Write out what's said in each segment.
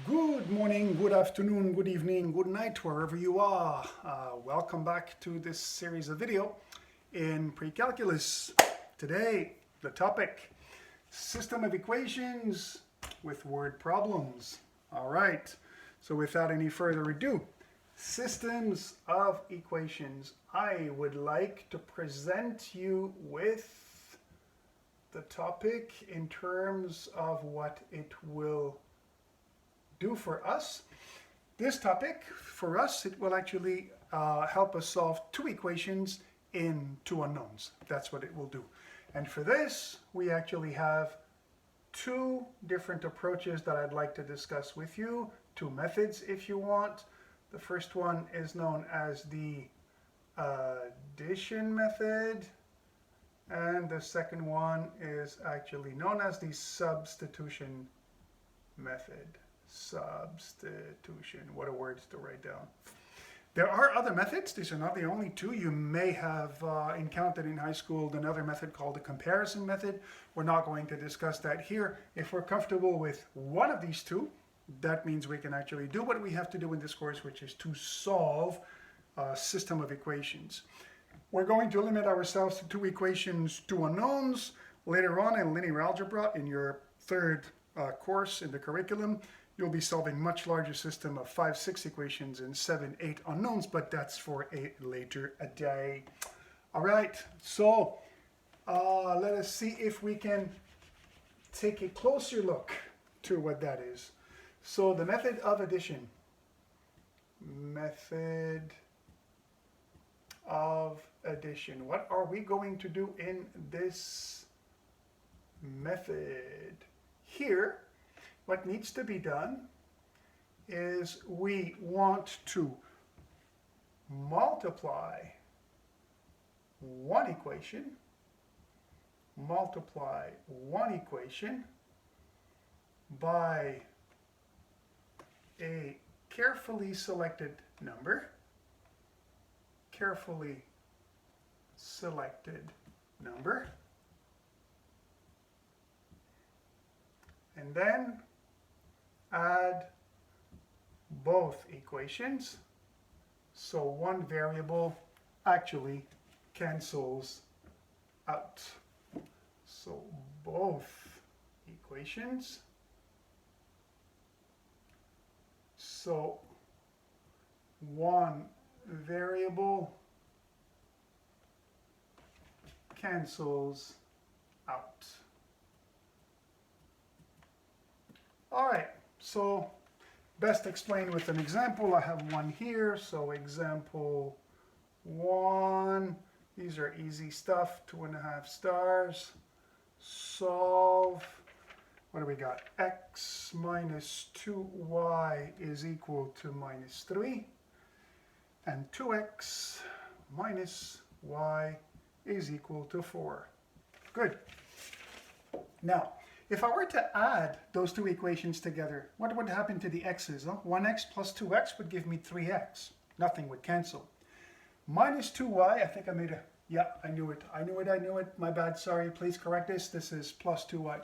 Good morning, good afternoon, good evening, good night, wherever you are. Welcome back to this series of video in pre-calculus. Today, the topic, system of equations with word problems. All right, so without any further ado, systems of equations. I would like to present you with the topic in terms of what it will do for us. This topic, for us, it will actually help us solve two equations in two unknowns. That's what it will do. And for this, we actually have two different approaches that I'd like to discuss with you, two methods if you want. The first one is known as the addition method, and the second one is actually known as the substitution method. Substitution. What a words to write down. There are other methods. These are not the only two. You may have encountered in high school another method called the comparison method. We're not going to discuss that here. If we're comfortable with one of these two, that means we can actually do what we have to do in this course, which is to solve a system of equations. We're going to limit ourselves to two equations, two unknowns. Later on in linear algebra, in your third course in the curriculum, you'll be solving much larger system of 5, 6 equations and 7, 8 unknowns, but that's for a later day. All right, so let us see if we can take a closer look to what that is. So the method of addition. Method of addition. What are we going to do in this method? Here, what needs to be done is we want to multiply one equation by a carefully selected number, and then add both equations, so one variable actually cancels out. So both equations, so one variable cancels out. All right, so best explained with an example. I have one here, so example 1. These are easy stuff, 2.5 stars. Solve. What do we got? X minus 2y is equal to minus 3. And 2x minus y is equal to 4. Good. Now, if I were to add those two equations together, what would happen to the x's? 1x plus 2x would give me 3x. Nothing would cancel. Minus 2y, I think I made a, yeah, I knew it. My bad, sorry. Please correct this. This is plus 2y.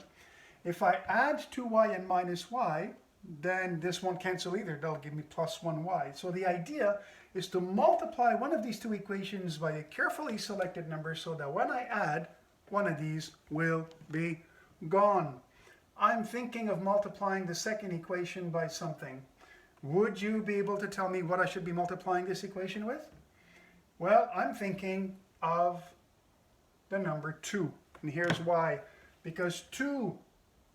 If I add 2y and minus y, then this won't cancel either. That'll give me plus 1y. So the idea is to multiply one of these two equations by a carefully selected number so that when I add, one of these will be gone. I'm thinking of multiplying the second equation by something. Would you be able to tell me what I should be multiplying this equation with? Well, I'm thinking of the number 2. And here's why. Because 2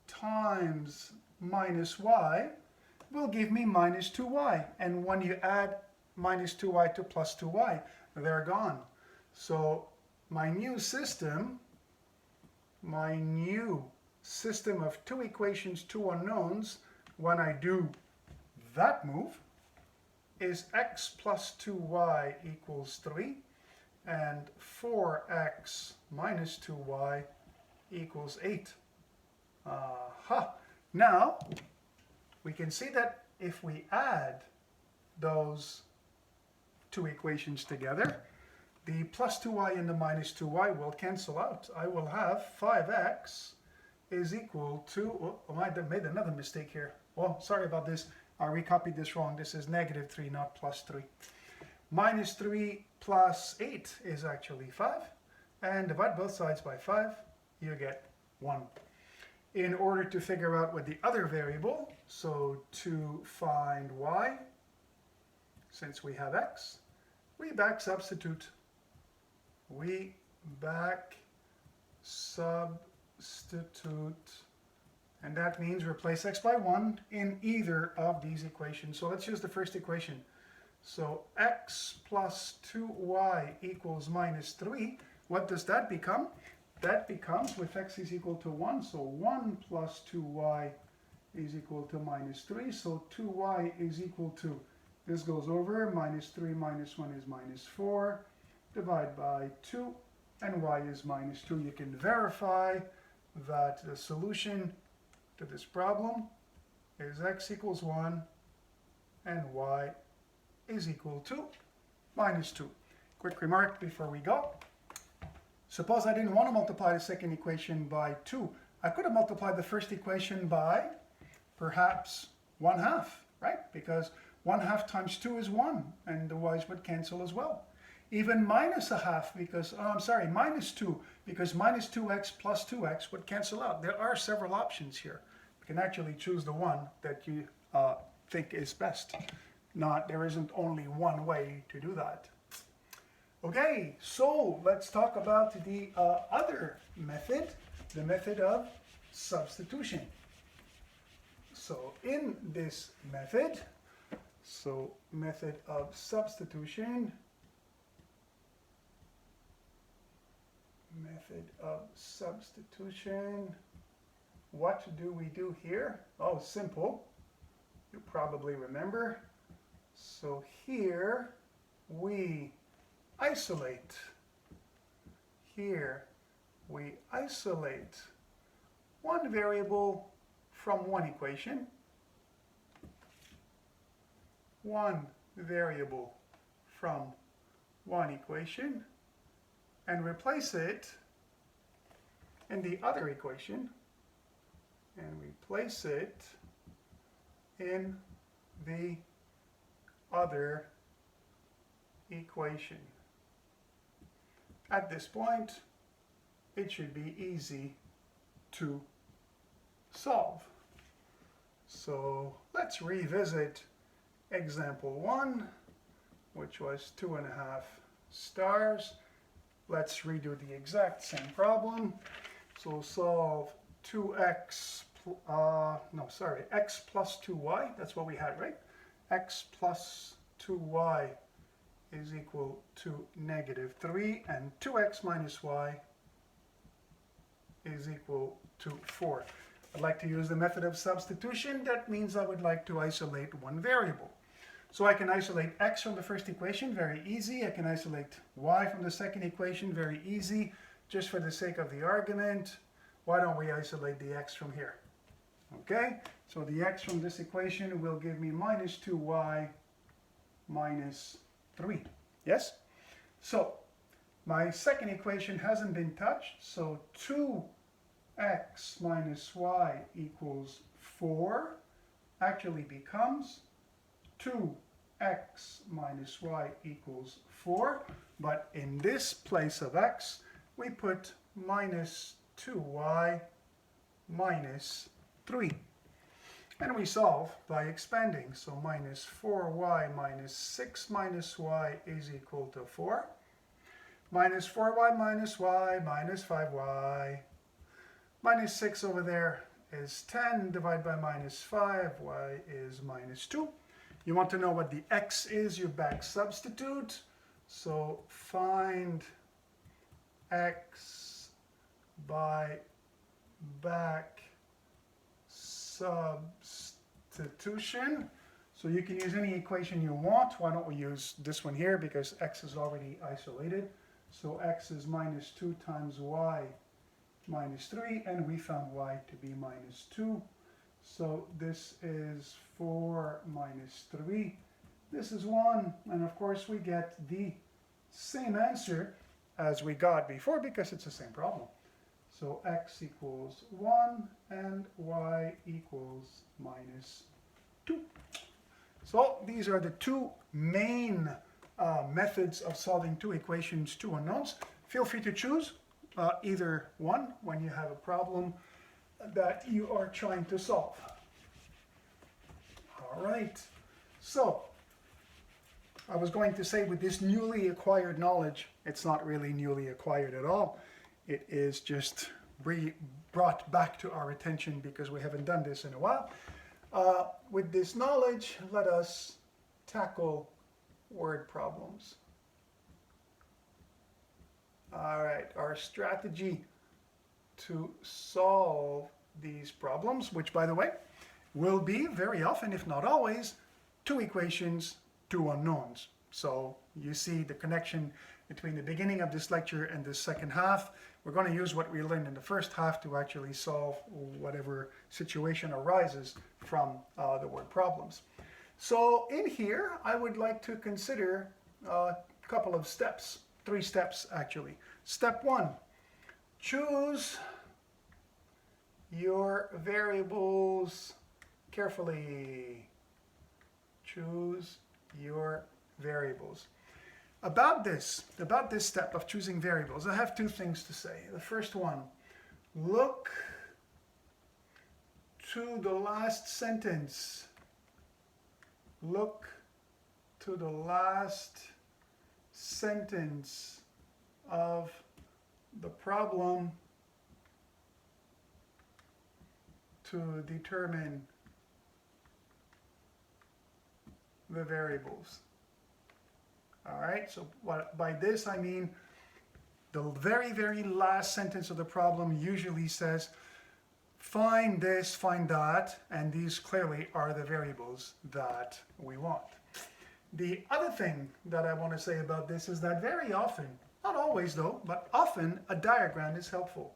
times minus y will give me minus 2y. And when you add minus 2y to plus 2y, they're gone. So my new system of two equations, two unknowns, when I do that move, is x plus 2y equals 3 and 4x minus 2y equals 8. Now, we can see that if we add those two equations together, the plus 2y and the minus 2y will cancel out. I will have 5x is equal to, oh, I made another mistake here. Oh, sorry about this. I recopied this wrong. This is negative 3, not plus 3. Minus 3 plus 8 is actually 5. And divide both sides by 5, you get 1. In order to figure out what the other variable, so to find y, since we have x, we back substitute. We back substitute, and that means replace x by 1 in either of these equations. So let's use the first equation. So x plus 2y equals minus 3. What does that become? That becomes, with x is equal to 1, so 1 plus 2y is equal to minus 3. So 2y is equal to, this goes over, minus 3 minus 1 is minus 4. Divide by 2, and y is minus 2. You can verify that the solution to this problem is x equals 1 and y is equal to minus 2. Quick remark before we go. Suppose I didn't want to multiply the second equation by 2. I could have multiplied the first equation by perhaps 1/2, right? Because 1/2 times 2 is 1, and the y's would cancel as well. Even minus 1/2 because, minus 2, because minus 2x plus 2x would cancel out. There are several options here. You can actually choose the one that you think is best. There isn't only one way to do that. Okay, so let's talk about the other method, the method of substitution. So in this method, method of substitution, what do we do here? Oh, simple. You probably remember. So here we isolate. Here we isolate one variable from one equation. One variable from one equation, and replace it in the other equation, and replace it in the other equation. At this point, it should be easy to solve. So let's revisit example 1, which was 2.5 stars. Let's redo the exact same problem. So solve x plus 2y, that's what we had, right? X plus 2y is equal to negative 3, and 2x minus y is equal to 4. I'd like to use the method of substitution. That means I would like to isolate one variable. So I can isolate x from the first equation, very easy. I can isolate y from the second equation, very easy. Just for the sake of the argument, why don't we isolate the x from here? Okay, so the x from this equation will give me minus 2y minus 3. Yes? So my second equation hasn't been touched, so 2x minus y equals 4 actually becomes 2x minus y equals 4, but in this place of x, we put minus 2y minus 3. And we solve by expanding. So minus 4y minus 6 minus y is equal to 4. Minus 4y minus y minus 5y. Minus 6 over there is 10. Divide by minus 5. Y is minus 2. You want to know what the x is, you back substitute. So find x by back substitution. So you can use any equation you want. Why don't we use this one here because x is already isolated. So x is minus 2 times y minus 3, and we found y to be minus 2. So this is 4 minus 3. This is 1, and of course we get the same answer as we got before because it's the same problem. So x equals 1 and y equals minus 2. So these are the two main methods of solving two equations, two unknowns. Feel free to choose either one when you have a problem that you are trying to solve. All right, so I was going to say with this newly acquired knowledge, it's not really newly acquired at all. It is just brought back to our attention because we haven't done this in a while. With this knowledge, let us tackle word problems. All right, our strategy to solve these problems, which by the way, will be very often, if not always, two equations, two unknowns. So you see the connection between the beginning of this lecture and the second half. We're going to use what we learned in the first half to actually solve whatever situation arises from the word problems. So in here, I would like to consider a couple of steps, 3 steps actually. Step 1, choose your variables carefully. Choose your variables. About this step of choosing variables, I have 2 things to say. The first one, look to the last sentence. Look to the last sentence of the problem to determine the variables. All right, so by this I mean the very, very last sentence of the problem usually says, find this, find that, and these clearly are the variables that we want. The other thing that I want to say about this is that very often, not always though, but often a diagram is helpful.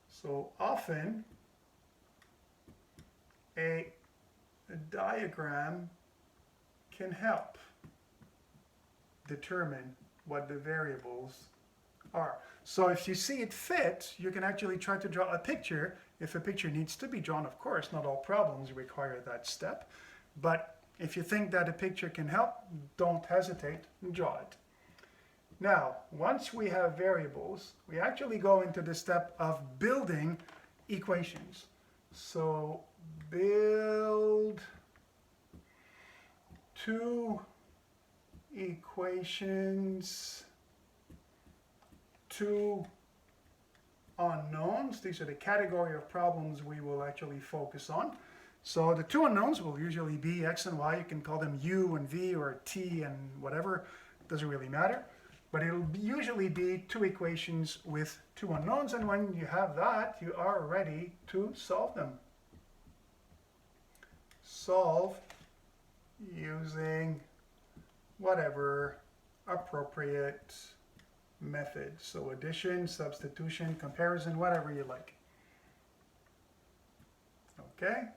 So often a diagram can help determine what the variables are. So if you see it fit, you can actually try to draw a picture. If a picture needs to be drawn, of course, not all problems require that step. But if you think that a picture can help, don't hesitate, draw it. Now, once we have variables, we actually go into the step of building equations. So build 2 equations, 2 unknowns. These are the category of problems we will actually focus on. So the 2 unknowns will usually be x and y. You can call them u and v or t and whatever. It doesn't really matter. But it'll usually be 2 equations with 2 unknowns. And when you have that, you are ready to solve them. Solve using whatever appropriate method. So addition, substitution, comparison, whatever you like. Okay,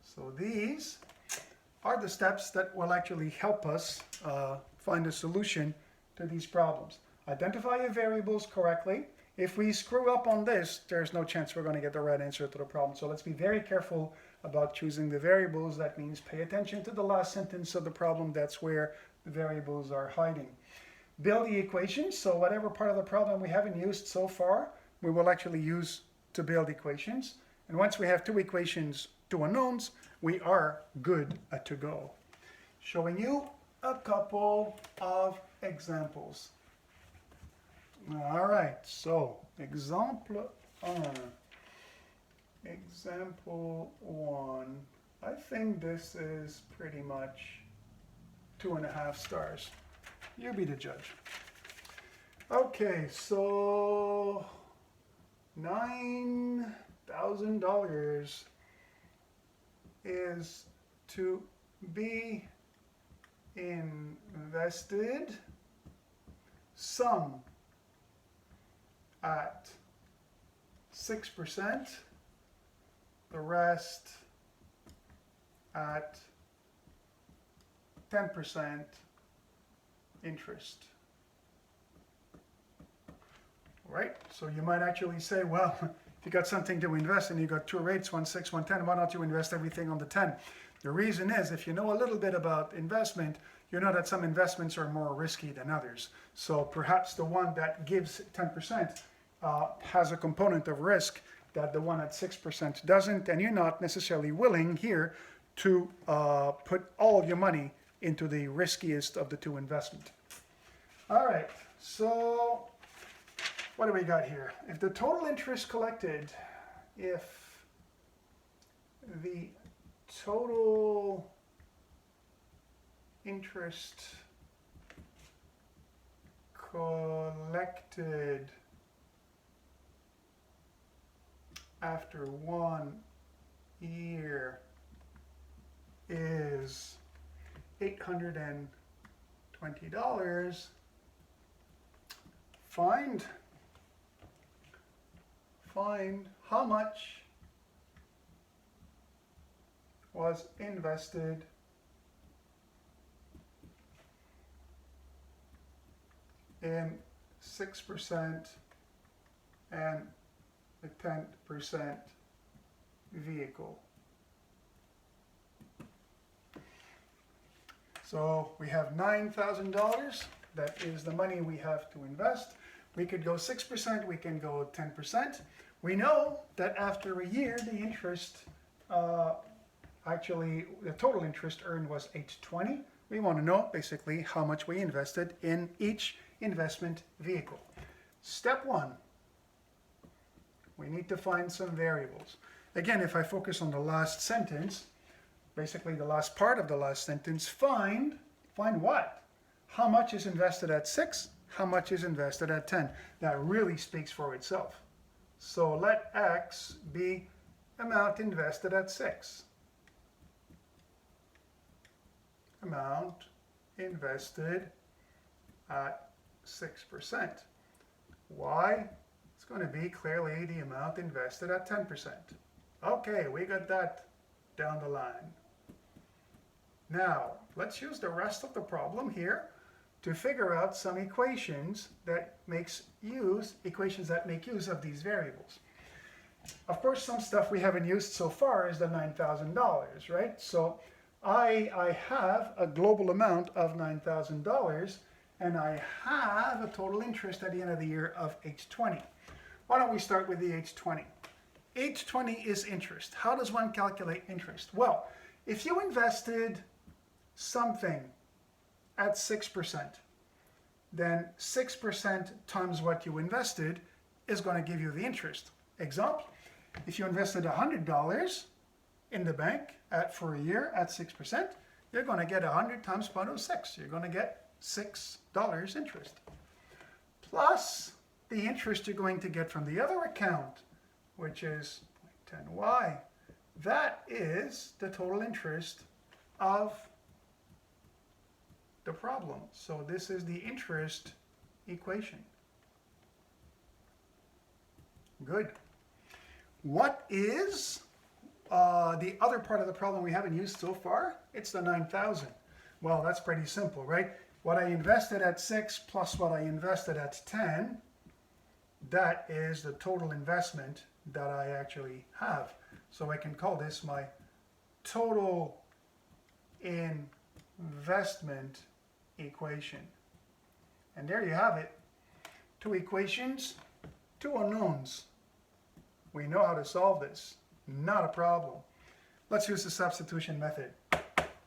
so these are the steps that will actually help us find a solution to these problems. Identify your variables correctly. If we screw up on this, there's no chance we're going to get the right answer to the problem. So let's be very careful about choosing the variables. That means pay attention to the last sentence of the problem. That's where the variables are hiding. Build the equations. So whatever part of the problem we haven't used so far, we will actually use to build equations. And once we have 2 equations, 2 unknowns, we are good to go. Showing you a couple of examples. All right, so example 1. I think this is pretty much 2.5 stars. You be the judge. Okay, so $9,000 is to be invested, some at 6%, the rest at 10% interest. Right? So you might actually say, well, if you got something to invest and you got 2 rates, 1, 6, 1, 10, why don't you invest everything on the 10? The reason is, if you know a little bit about investment, you know that some investments are more risky than others. So perhaps the one that gives 10% has a component of risk that the one at 6% doesn't, and you're not necessarily willing here to put all of your money into the riskiest of the two investments. All right, so what do we got here? If the total interest collected, if the total interest collected after 1 year is $820, find how much was invested in 6% and the 10% vehicle. So we have $9,000. That is the money we have to invest. We could go 6%, we can go 10%. We know that after a year, the interest, actually, the total interest earned was $820. We want to know basically how much we invested in each investment vehicle. Step 1, we need to find some variables. Again, if I focus on the last sentence, basically the last part of the last sentence, find what? How much is invested at 6? How much is invested at 10? That really speaks for itself. So let X be amount invested at 6. Amount invested at 6%. Y is going to be clearly the amount invested at 10%. Okay, we got that down the line. Now, let's use the rest of the problem here to figure out some equations that make use of these variables. Of course, some stuff we haven't used so far is the $9,000, right? So I have a global amount of $9,000, and I have a total interest at the end of the year of $820. Why don't we start with the $820? $820 is interest. How does one calculate interest? Well, if you invested something at 6%, then 6% times what you invested is going to give you the interest. Example, if you invested $100 in the bank for a year at 6%, you're going to get 100 times 0.06. You're going to get $6 interest. Plus the interest you're going to get from the other account, which is 0.10y. That is the total interest of the problem. So this is the interest equation. Good. What is the other part of the problem we haven't used so far? It's the 9,000. Well, that's pretty simple, right? What I invested at 6 plus what I invested at 10, that is the total investment that I actually have. So I can call this my total investment equation. And there you have it. 2 equations, 2 unknowns. We know how to solve this. Not a problem. Let's use the substitution method.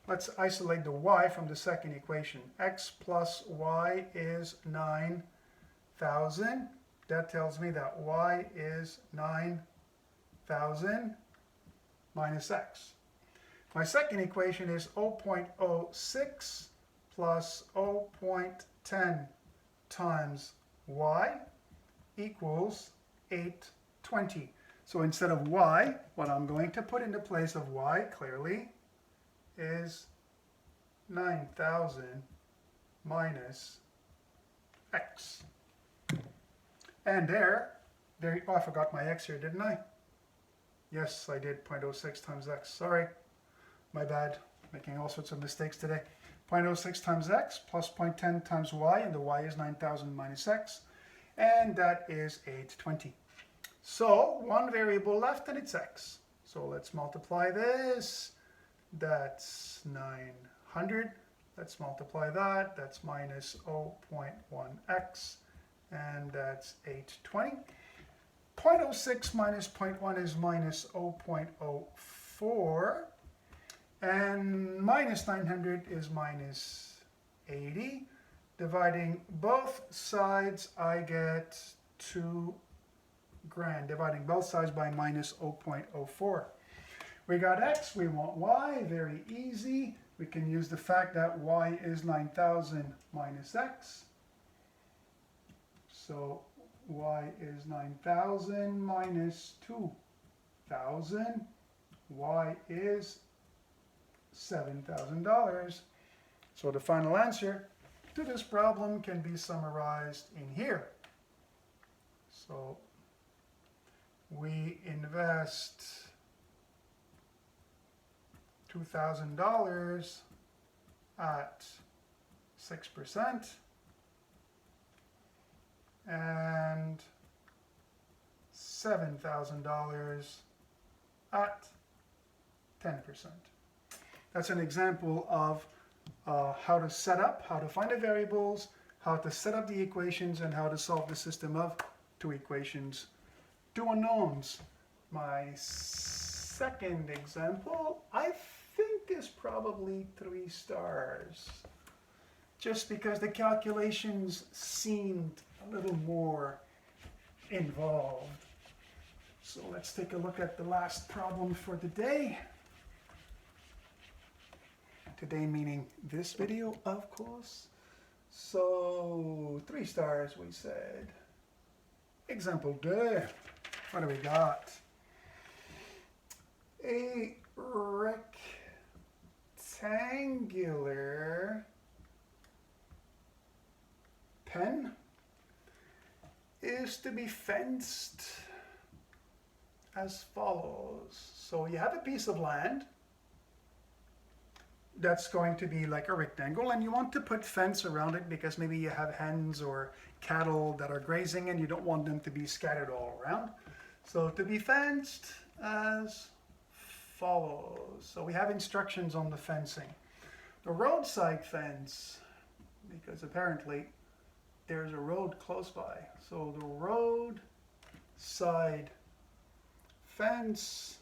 Let's isolate the y from the second equation. X plus y is 9,000. That tells me that y is 9,000 minus x. My second equation is 0.06 plus 0.10 times y equals 820. So instead of y, what I'm going to put into place of y clearly is 9,000 minus x. And there, oh, I forgot my x here, didn't I? Yes, I did, 0.06 times x. Sorry, my bad. Making all sorts of mistakes today. 0.06 times x plus 0.10 times y, and the y is 9,000 minus x, and that is 820. So one variable left, and it's x. So let's multiply this That's 900. Let's multiply that. That's minus 0.1x, and that's 820. 0.06 minus 0.1 is minus 0.04, and minus 900 is minus 80. Dividing both sides, I get 2 grand. Dividing both sides by minus 0.04. We got x, we want y, very easy. We can use the fact that y is 9,000 minus x. So y is 9,000 minus 2,000. Y is $7,000. So the final answer to this problem can be summarized in here. So we invest $2,000 at 6% and $7,000 at 10%. That's an example of how to set up, how to find the variables, how to set up the equations, and how to solve the system of two equations, two unknowns. My second example, I think, is probably 3 stars, just because the calculations seemed a little more involved. So let's take a look at the last problem for the day. Today meaning this video, of course. So 3 stars, we said. Example 2. What do we got? A rectangular pen is to be fenced as follows. So you have a piece of land that's going to be like a rectangle, and you want to put fence around it because maybe you have hens or cattle that are grazing and you don't want them to be scattered all around. So to be fenced as follows. So we have instructions on the fencing. The roadside fence, because apparently there's a road close by. So the roadside fence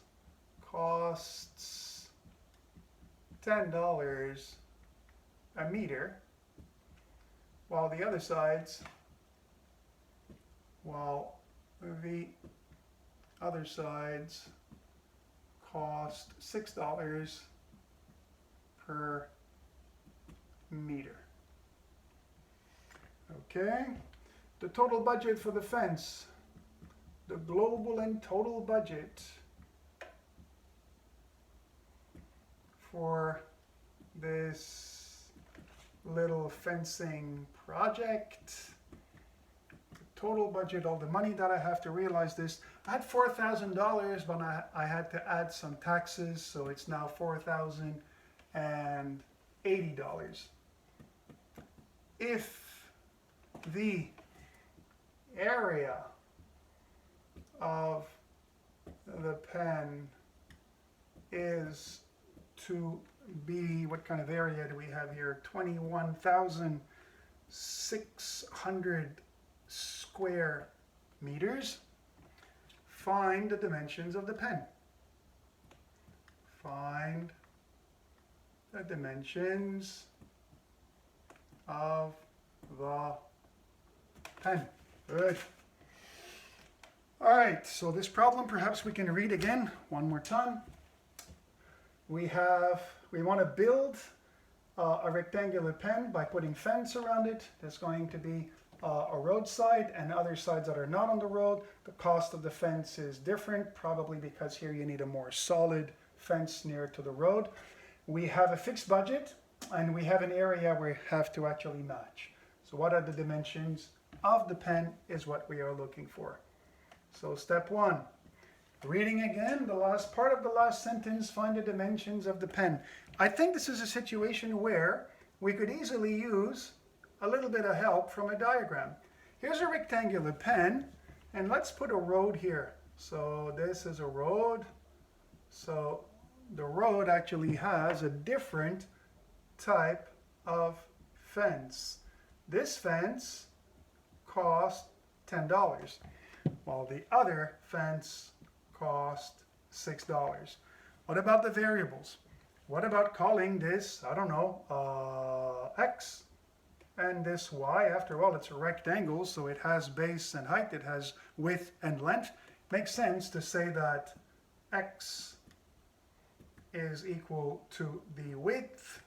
costs $10 a meter, while the other sides, cost $6 per meter. Okay, the total budget for the fence, the global and total budget for this little fencing project. The total budget, all the money that I have to realize this. I had $4,000, but I had to add some taxes, so it's now $4,080. If the area of the pen is to be, what kind of area do we have here? 21,600 square meters. Find the dimensions of the pen. Find the dimensions of the pen. Good. All right, so this problem perhaps we can read again one more time. We want to build a rectangular pen by putting fence around it. There's going to be a roadside and other sides that are not on the road. The cost of the fence is different, probably because here you need a more solid fence near to the road. We have a fixed budget, and we have an area where we have to actually match. So what are the dimensions of the pen is what we are looking for. So step 1. Reading again, the last part of the last sentence, find the dimensions of the pen. I think this is a situation where we could easily use a little bit of help from a diagram. Here's a rectangular pen, and let's put a road here. So this is a road. So the road actually has a different type of fence. This fence cost $10, while the other fence cost $6. What about the variables? What about calling this, I don't know, x, and this y? After all, it's a rectangle, so it has base and height, it has width and length. Makes sense to say that x is equal to the width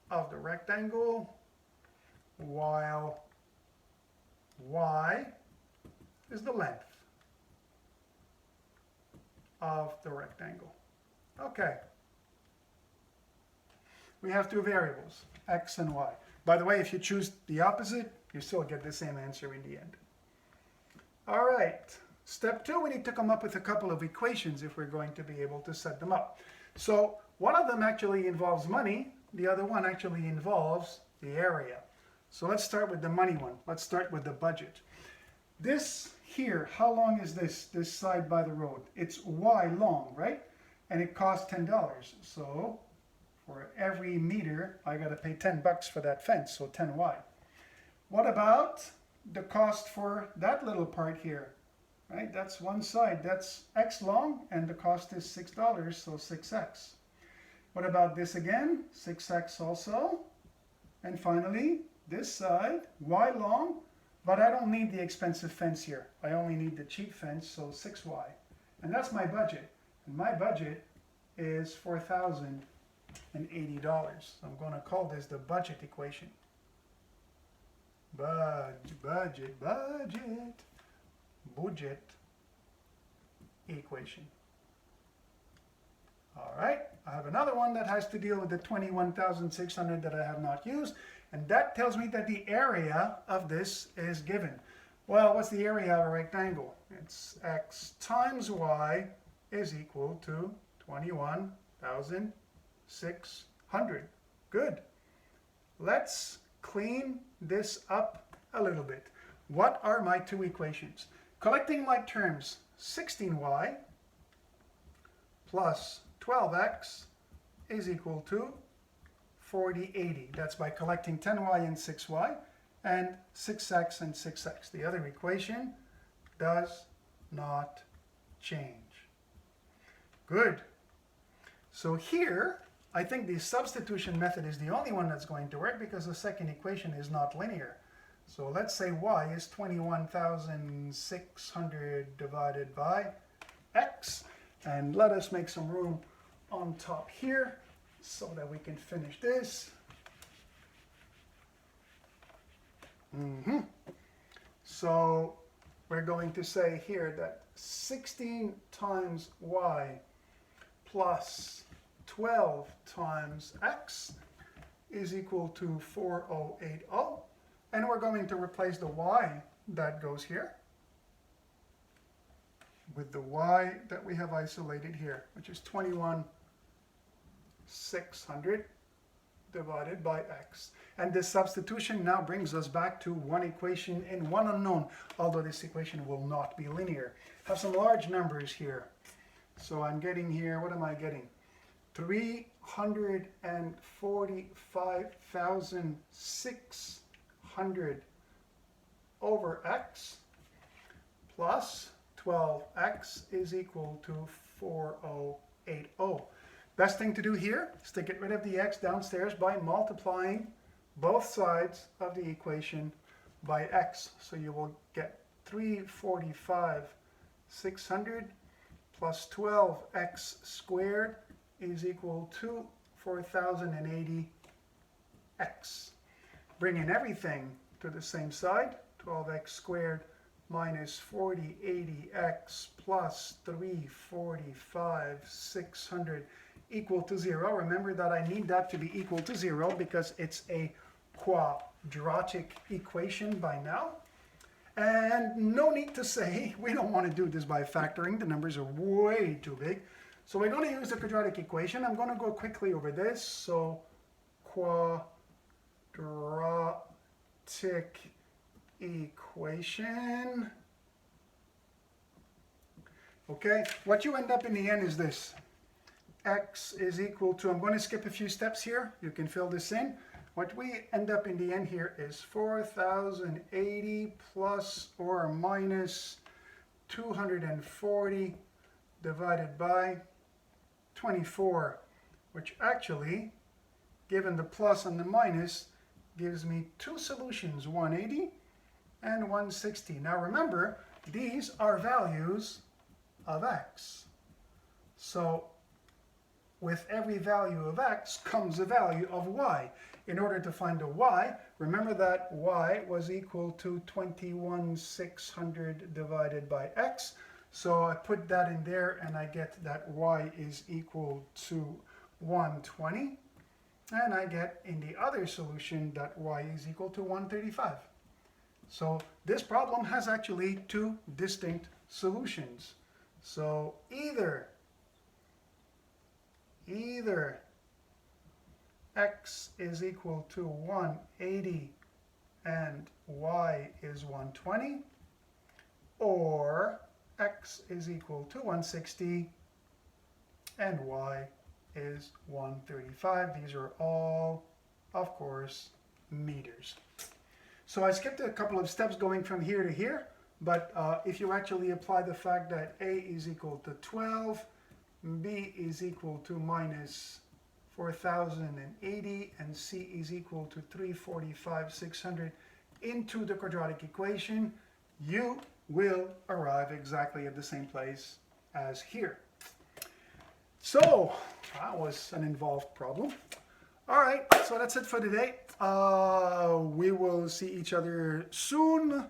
of the rectangle, while y is the length of the rectangle. Okay. We have two variables, x and y. By the way, if you choose the opposite, you still get the same answer in the end. All right. Step 2, we need to come up with a couple of equations if we're going to be able to set them up. So one of them actually involves money. The other one actually involves the area. So let's start with the money one. Let's start with the budget. This here, how long is this side by the road? It's y long, right? And it costs $10. So for every meter, I got to pay $10 for that fence, so 10y. What about the cost for that little part here? Right, that's one side, that's x long, and the cost is $6, so 6x. What about this again? 6x also. And finally, this side, y long, but I don't need the expensive fence here. I only need the cheap fence, so 6y. And that's my budget. And my budget is $4,080. So I'm going to call this the budget equation. Budget equation. All right, I have another one that has to deal with the 21,600 that I have not used, and that tells me that the area of this is given. Well, what's the area of a rectangle? It's x times y is equal to 21,600. Good. Let's clean this up a little bit. What are my two equations? Collecting like terms, 16y plus 12x is equal to 4080. That's by collecting 10y and 6y, and 6x and 6x. The other equation does not change. Good. So here, I think the substitution method is the only one that's going to work because the second equation is not linear. So let's say y is 21,600 divided by x. And let us make some room on top here so that we can finish this. So we're going to say here that 16 times y plus 12 times x is equal to 4080. And we're going to replace the y that goes here with the y that we have isolated here, which is 21,600 divided by x. And this substitution now brings us back to one equation and one unknown, although this equation will not be linear. Have some large numbers here. So I'm getting here, what am I getting? 345,600 over x plus 12x is equal to 4080. Best thing to do here is to get rid of the x downstairs by multiplying both sides of the equation by x. So you will get 345,600 plus 12x squared is equal to 4080x. Bringing everything to the same side, 12x squared minus 4080x plus 345,600 equal to 0. Remember that I need that to be equal to 0 because it's a quadratic equation by now. And no need to say, we don't want to do this by factoring. The numbers are way too big. So we're going to use the quadratic equation. I'm going to go quickly over this. So quadratic equation Okay, what you end up in the end is this. X is equal to, I'm going to skip a few steps here. You can fill this in. What we end up in the end here is 4,080 plus or minus 240 divided by 24, which actually, given the plus and the minus, gives me two solutions, 180 and 160. Now remember, these are values of x. So with every value of x comes a value of y. In order to find a y, remember that y was equal to 21,600 divided by x. So I put that in there and I get that y is equal to 120. And I get in the other solution that y is equal to 135. So this problem has actually two distinct solutions. So either x is equal to 180 and y is 120, or x is equal to 160 and y is 135. These are all, of course, meters. So I skipped a couple of steps going from here to here, but if you actually apply the fact that A is equal to 12, B is equal to minus 4,080, and C is equal to 345,600 into the quadratic equation, you will arrive exactly at the same place as here. So that was an involved problem. All right, so that's it for today. We will see each other soon.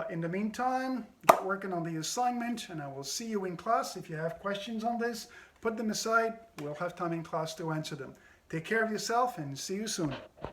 In the meantime, get working on the assignment, and I will see you in class. If you have questions on this, put them aside. We'll have time in class to answer them. Take care of yourself, and see you soon.